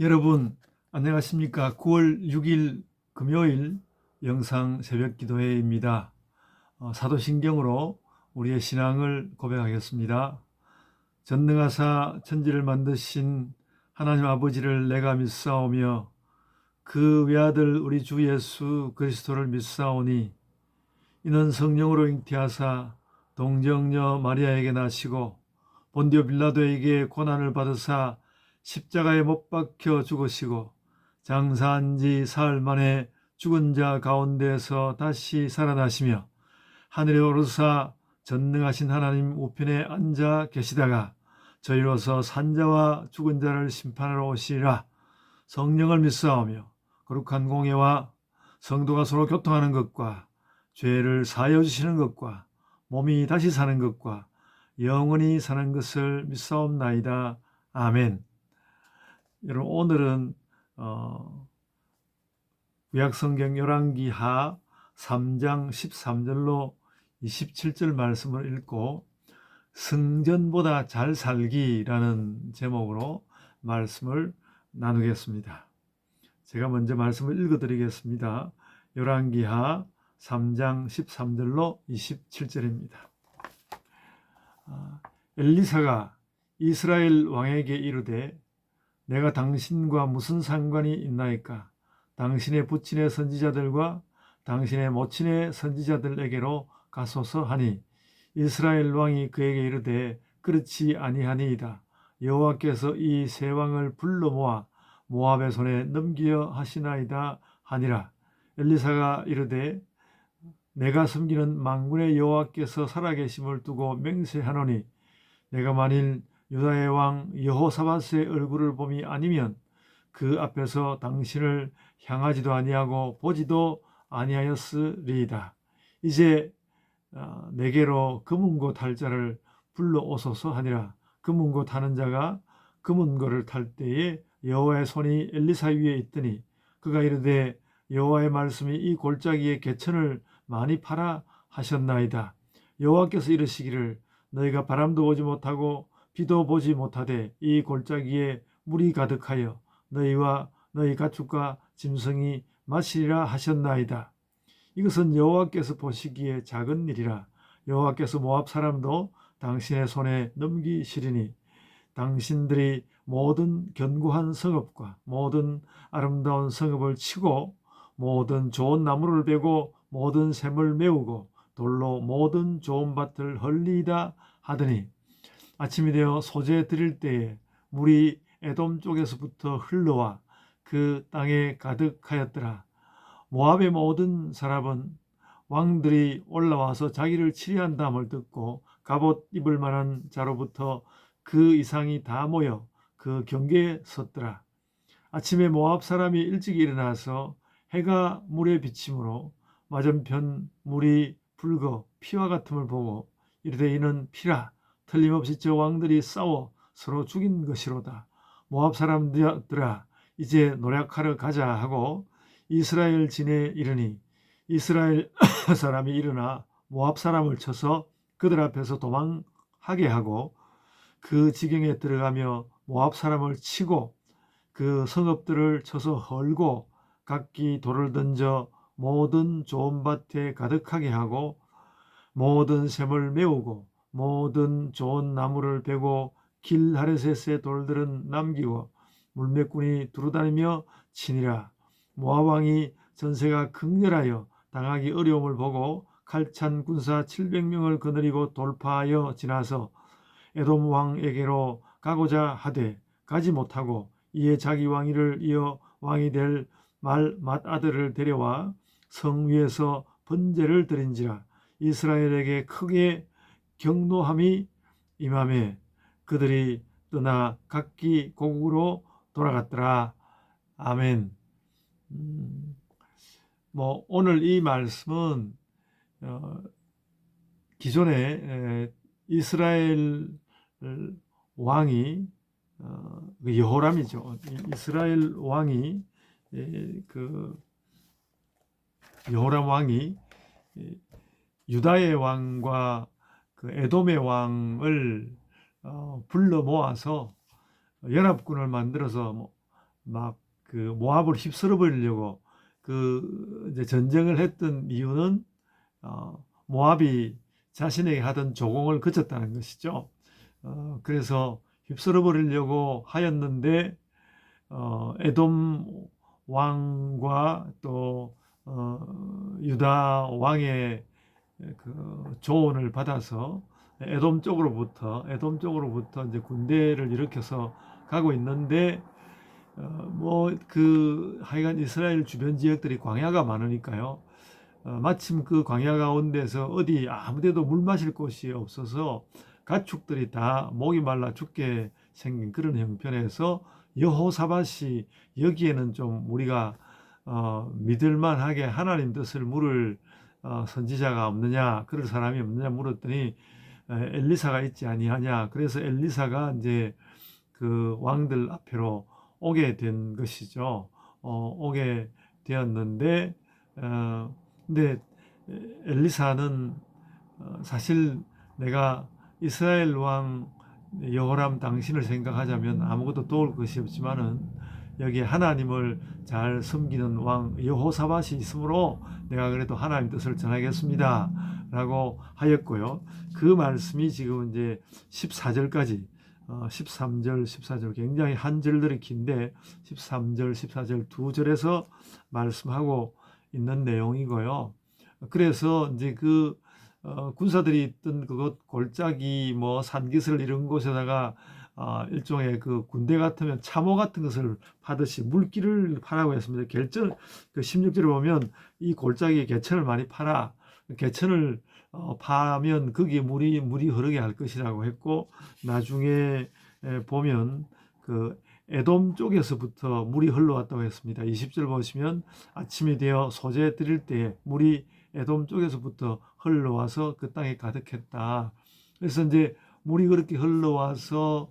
여러분 안녕하십니까? 9월 6일 금요일 영상 새벽 기도회입니다. 사도신경으로 우리의 신앙을 고백하겠습니다. 전능하사 천지를 만드신 하나님 아버지를 내가 믿사오며 그 외아들 우리 주 예수 그리스도를 믿사오니 이는 성령으로 잉태하사 동정녀 마리아에게 나시고 본디오 빌라도에게 고난을 받으사 십자가에 못 박혀 죽으시고 장사한 지 사흘 만에 죽은 자 가운데서 다시 살아나시며 하늘에 오르사 전능하신 하나님 우편에 앉아 계시다가 저희로서 산자와 죽은 자를 심판하러 오시리라. 성령을 믿사오며 거룩한 공예와 성도가 서로 교통하는 것과 죄를 사하여 주시는 것과 몸이 다시 사는 것과 영원히 사는 것을 믿사옵나이다. 아멘. 여러분 오늘은 구약성경 열왕기하 3장 13절로 27절 말씀을 읽고 성전보다 잘 살기라는 제목으로 말씀을 나누겠습니다. 제가 먼저 말씀을 읽어드리겠습니다. 열왕기하 3장 13절로 27절입니다. 엘리사가 이스라엘 왕에게 이르되 내가 당신과 무슨 상관이 있나이까? 당신의 부친의 선지자들과 당신의 모친의 선지자들에게로 가소서 하니 이스라엘 왕이 그에게 이르되 그렇지 아니하니이다. 여호와께서 이 세 왕을 불러 모아 모압의 손에 넘기려 하시나이다 하니라. 엘리사가 이르되 내가 섬기는 만군의 여호와께서 살아계심을 두고 맹세하노니 내가 만일 유다의 왕 여호사밧의 얼굴을 봄이 아니면 그 앞에서 당신을 향하지도 아니하고 보지도 아니하였으리이다. 이제 내게로 금은고 탈 자를 불러오소서 하니라. 금은고 타는 자가 금은고를 탈 때에 여호와의 손이 엘리사 위에 있더니 그가 이르되 여호와의 말씀이 이 골짜기에 개천을 많이 파라 하셨나이다. 여호와께서 이르시기를 너희가 바람도 보지 못하고 비도 보지 못하되 이 골짜기에 물이 가득하여 너희와 너희 가축과 짐승이 마시리라 하셨나이다. 이것은 여호와께서 보시기에 작은 일이라. 여호와께서 모압 사람도 당신의 손에 넘기시리니 당신들이 모든 견고한 성읍과 모든 아름다운 성읍을 치고 모든 좋은 나무를 베고 모든 샘을 메우고 돌로 모든 좋은 밭을 헐리이다 하더니 아침이 되어 소재 드릴 때에 물이 에돔 쪽에서부터 흘러와 그 땅에 가득하였더라. 모압의 모든 사람은 왕들이 올라와서 자기를 치리한다함을 듣고 갑옷 입을 만한 자로부터 그 이상이 다 모여 그 경계에 섰더라. 아침에 모압 사람이 일찍 일어나서 해가 물에 비침으로 맞은편 물이 붉어 피와 같음을 보고 이르되 이는 피라. 틀림없이 저 왕들이 싸워 서로 죽인 것이로다. 모압 사람들아 이제 노력하러 가자 하고 이스라엘 진에 이르니 이스라엘 사람이 일어나 모압 사람을 쳐서 그들 앞에서 도망하게 하고 그 지경에 들어가며 모압 사람을 치고 그 성읍들을 쳐서 헐고 각기 돌을 던져 모든 좋은 밭에 가득하게 하고 모든 샘을 메우고 모든 좋은 나무를 베고 길 하레셋의 돌들은 남기고 물매꾼이 두루다니며 치니라. 모압 왕이 전세가 극렬하여 당하기 어려움을 보고 칼찬 군사 700명을 거느리고 돌파하여 지나서 에돔 왕에게로 가고자 하되 가지 못하고 이에 자기 왕위를 이어 왕이 될 맏아들을 데려와 성 위에서 번제를 드린지라. 이스라엘에게 크게 경노함이 임하매 그들이 떠나 각기 고국으로 돌아갔더라. 아멘. 오늘 이 말씀은 기존에 이스라엘 왕이 여호람이죠. 이스라엘 왕이 여호람 왕이 유다의 왕과 에돔의 왕을 불러 모아서 연합군을 만들어서 막 그 모압을 휩쓸어 버리려고 그 이제 전쟁을 했던 이유는 모압이 자신에게 하던 조공을 그쳤다는 것이죠. 그래서 휩쓸어 버리려고 하였는데 에돔 왕과 또 유다 왕의 그 조언을 받아서 에돔 쪽으로부터 이제 군대를 일으켜서 가고 있는데 뭐 그 하여간 이스라엘 주변 지역들이 광야가 많으니까요. 마침 그 광야 가운데서 어디 아무데도 물 마실 곳이 없어서 가축들이 다 목이 말라 죽게 생긴 그런 형편에서 여호사밧이 여기에는 좀 우리가 믿을만하게 하나님 뜻을 물을 선지자가 없느냐, 그럴 사람이 없느냐 물었더니 엘리사가 있지 아니하냐. 그래서 엘리사가 이제 그 왕들 앞으로 오게 된 것이죠. 오게 되었는데 근데 엘리사는 사실 내가 이스라엘 왕 여호람 당신을 생각하자면 아무것도 도울 것이 없지만은 여기에 하나님을 잘 섬기는 왕 여호사밧이 있으므로 내가 그래도 하나님 뜻을 전하겠습니다 라고 하였고요. 그 말씀이 지금 이제 14절까지 13절, 14절 굉장히 한 절들이 긴데 13절, 14절 두 절에서 말씀하고 있는 내용이고요. 그래서 이제 그 군사들이 있던 그곳 골짜기 뭐 산기슭 이런 곳에다가 일종의 그 군대 같으면 참호 같은 것을 파듯이 물기를 파라고 했습니다. 그 16절에 보면 이 골짜기에 개천을 많이 파라. 개천을 파면 거기에 물이 흐르게 할 것이라고 했고, 나중에 보면 그 에돔 쪽에서부터 물이 흘러왔다고 했습니다. 20절 보시면 아침이 되어 소재 드릴 때에 물이 에돔 쪽에서부터 흘러와서 그 땅에 가득했다. 그래서 이제 물이 그렇게 흘러와서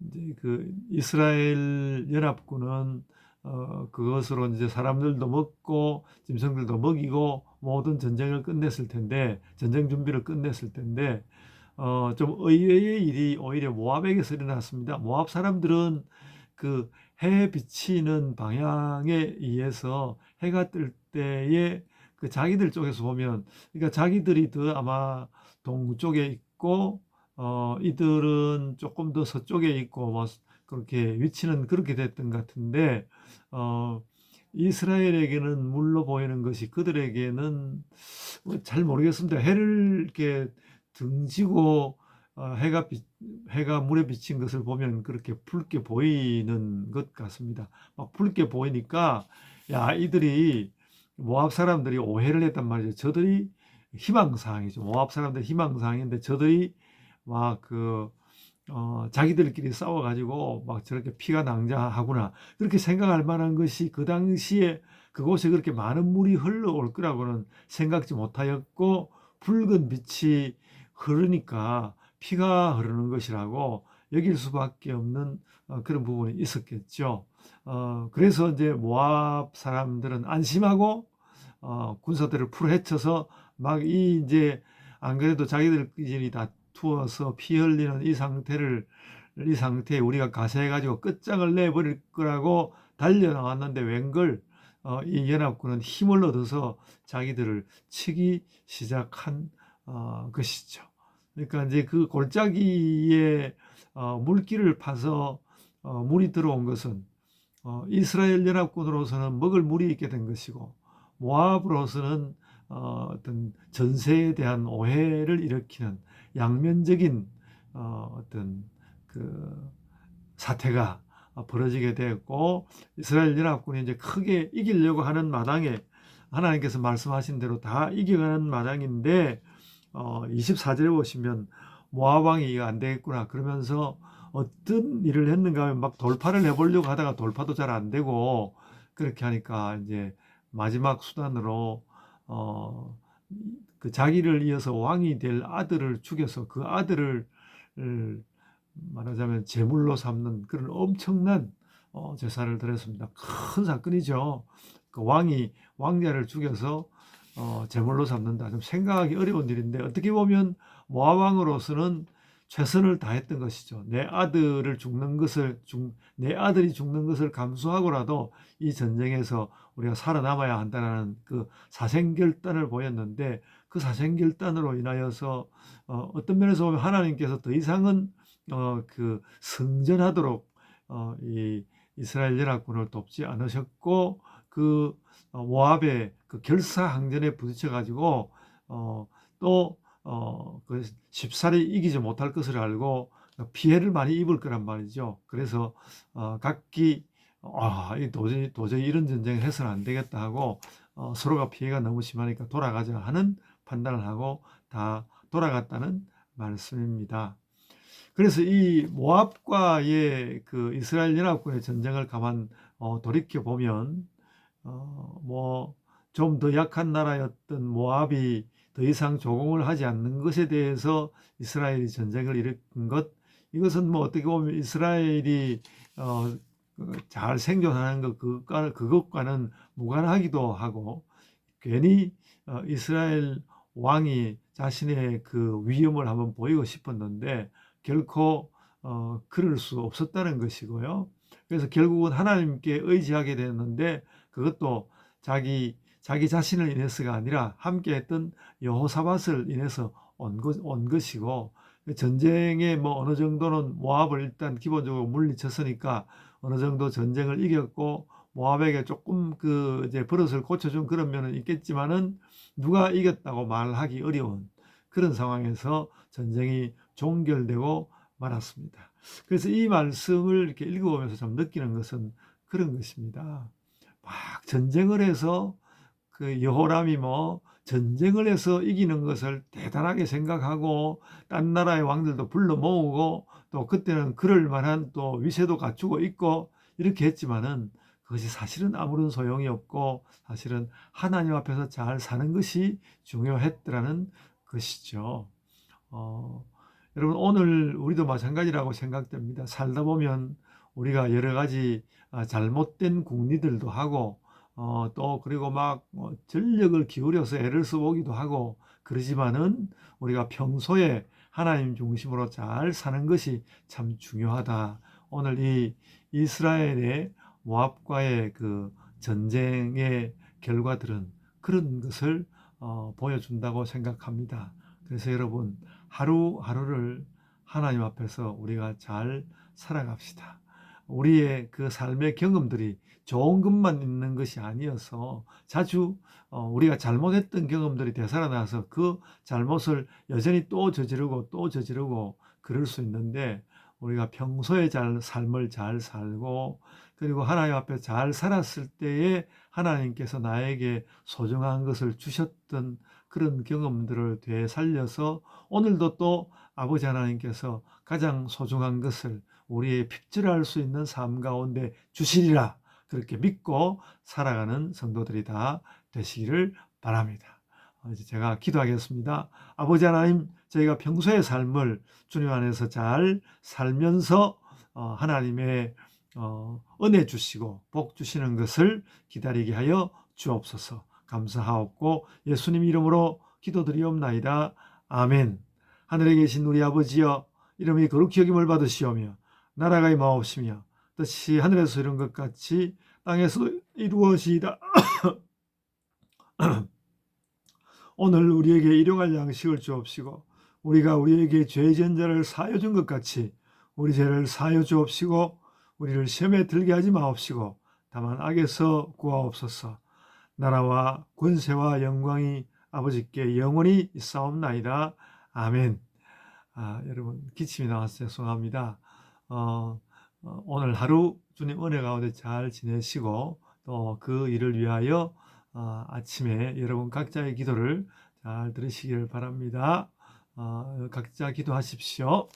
이제 그 이스라엘 연합군은 그것으로 이제 사람들도 먹고 짐승들도 먹이고 모든 전쟁을 끝냈을 텐데, 전쟁 준비를 끝냈을 텐데 좀 의외의 일이 오히려 모압에게서 일어났습니다. 모압 사람들은 그 해 비치는 방향에 의해서 해가 뜰 때에 그 자기들 쪽에서 보면, 그러니까 자기들이 더 아마 동쪽에 있고 이들은 조금 더 서쪽에 있고 뭐 그렇게 위치는 그렇게 됐던 것 같은데 이스라엘에게는 물로 보이는 것이 그들에게는 잘 모르겠습니다. 해를 이렇게 등지고 해가 물에 비친 것을 보면 그렇게 붉게 보이는 것 같습니다. 막 붉게 보이니까 야, 이들이 모압 사람들이 오해를 했단 말이죠. 저들이 희망사항이죠. 모압 사람들 희망사항인데 저들이 막 자기들끼리 싸워가지고 막 저렇게 피가 낭자하구나 그렇게 생각할 만한 것이 그 당시에 그곳에 그렇게 많은 물이 흘러올 거라고는 생각지 못하였고, 붉은 빛이 흐르니까 피가 흐르는 것이라고 여길 수밖에 없는 그런 부분이 있었겠죠. 그래서 이제 모압 사람들은 안심하고 군사들을 풀어헤쳐서 막 이제 안 그래도 자기들끼리 다투어서 피 흘리는 이 상태에 우리가 가세해가지고 끝장을 내버릴 거라고 달려 나왔는데 웬걸 이 연합군은 힘을 얻어서 자기들을 치기 시작한 것이죠. 그러니까 이제 그 골짜기에 물길을 파서 물이 들어온 것은 이스라엘 연합군으로서는 먹을 물이 있게 된 것이고, 모압으로서는 어떤 전세에 대한 오해를 일으키는 양면적인 어떤 그 사태가 벌어지게 되었고, 이스라엘 연합군이 이제 크게 이기려고 하는 마당에 하나님께서 말씀하신 대로 다 이겨가는 마당인데 24절에 보시면 모압 왕이 이거 안 되겠구나 그러면서 어떤 일을 했는가 하면 막 돌파를 해보려고 하다가 돌파도 잘 안 되고, 그렇게 하니까 이제 마지막 수단으로 그 자기를 이어서 왕이 될 아들을 죽여서 그 아들을 말하자면 제물로 삼는 그런 엄청난 제사를 드렸습니다. 큰 사건이죠. 그 왕자를 죽여서 제물로 삼는다. 좀 생각하기 어려운 일인데, 어떻게 보면 모압 왕으로서는 최선을 다했던 것이죠. 내 아들이 죽는 것을 감수하고라도 이 전쟁에서 우리가 살아남아야 한다는 그 사생결단을 보였는데, 그 사생결단으로 인하여서 어떤 면에서 보면 하나님께서 더 이상은 그 승전하도록 이 이스라엘 연합군을 돕지 않으셨고, 그 모압의 그 결사항전에 부딪혀 가지고 그 쉽사리 이기지 못할 것을 알고 피해를 많이 입을 거란 말이죠. 그래서 각기 도저히 이런 전쟁을 해서는 안 되겠다 하고 서로가 피해가 너무 심하니까 돌아가자 하는 판단을 하고 다 돌아갔다는 말씀입니다. 그래서 이 모압과의 그 이스라엘 연합군의 전쟁을 가만 돌이켜 보면 뭐 좀 더 약한 나라였던 모압이 더 이상 조공을 하지 않는 것에 대해서 이스라엘이 전쟁을 일으킨 것, 이것은 뭐 어떻게 보면 이스라엘이 잘 생존하는 그것과는 무관하기도 하고, 괜히 이스라엘 왕이 자신의 그 위엄을 한번 보이고 싶었는데 결코 그럴 수 없었다는 것이고요. 그래서 결국은 하나님께 의지하게 됐는데, 그것도 자기 자신을 인해서가 아니라 함께했던 여호사밧을 인해서 온 것이고, 전쟁에 뭐 어느 정도는 모압을 일단 기본적으로 물리쳤으니까 어느 정도 전쟁을 이겼고 모압에게 조금 그 이제 버릇을 고쳐준 그런 면은 있겠지만은 누가 이겼다고 말하기 어려운 그런 상황에서 전쟁이 종결되고 말았습니다. 그래서 이 말씀을 이렇게 읽어보면서 좀 느끼는 것은 그런 것입니다. 막 전쟁을 해서 그 여호람이 뭐 전쟁을 해서 이기는 것을 대단하게 생각하고 딴 나라의 왕들도 불러 모으고 또 그때는 그럴 만한 또 위세도 갖추고 있고 이렇게 했지만은 그것이 사실은 아무런 소용이 없고 사실은 하나님 앞에서 잘 사는 것이 중요했더라는 것이죠. 여러분, 오늘 우리도 마찬가지라고 생각됩니다. 살다 보면 우리가 여러 가지 잘못된 궁리들도 하고 또 그리고 막 전력을 기울여서 애를 써보기도 하고 그러지만은 우리가 평소에 하나님 중심으로 잘 사는 것이 참 중요하다. 오늘 이 이스라엘의 모압과의 그 전쟁의 결과들은 그런 것을 보여준다고 생각합니다. 그래서 여러분, 하루하루를 하나님 앞에서 우리가 잘 살아갑시다. 우리의 그 삶의 경험들이 좋은 것만 있는 것이 아니어서 자주 우리가 잘못했던 경험들이 되살아나서 그 잘못을 여전히 또 저지르고 그럴 수 있는데, 우리가 평소에 삶을 잘 살고 그리고 하나님 앞에 잘 살았을 때에 하나님께서 나에게 소중한 것을 주셨던 그런 경험들을 되살려서 오늘도 또 아버지 하나님께서 가장 소중한 것을 우리의 핍절할 수 있는 삶 가운데 주시리라, 그렇게 믿고 살아가는 성도들이 다 되시기를 바랍니다. 이제 제가 기도하겠습니다. 아버지 하나님, 저희가 평소의 삶을 주님 안에서 잘 살면서 하나님의 은혜 주시고 복 주시는 것을 기다리게 하여 주옵소서. 감사하옵고 예수님 이름으로 기도드리옵나이다. 아멘. 하늘에 계신 우리 아버지여, 이름이 거룩히 여김을 받으시오며 나라가 임하옵시며 뜻이 하늘에서 이룬 것 같이 땅에서 이루어지이다. 오늘 우리에게 일용할 양식을 주옵시고 우리가 우리에게 죄 지은 자를 사하여 준 것 같이 우리 죄를 사하여 주옵시고 우리를 시험에 들게 하지 마옵시고 다만 악에서 구하옵소서. 나라와 권세와 영광이 아버지께 영원히 있사옵나이다. 아멘. 여러분, 기침이 나와서 죄송합니다. 오늘 하루 주님 은혜 가운데 잘 지내시고 또 그 일을 위하여 아침에 여러분 각자의 기도를 잘 들으시기를 바랍니다. 각자 기도하십시오.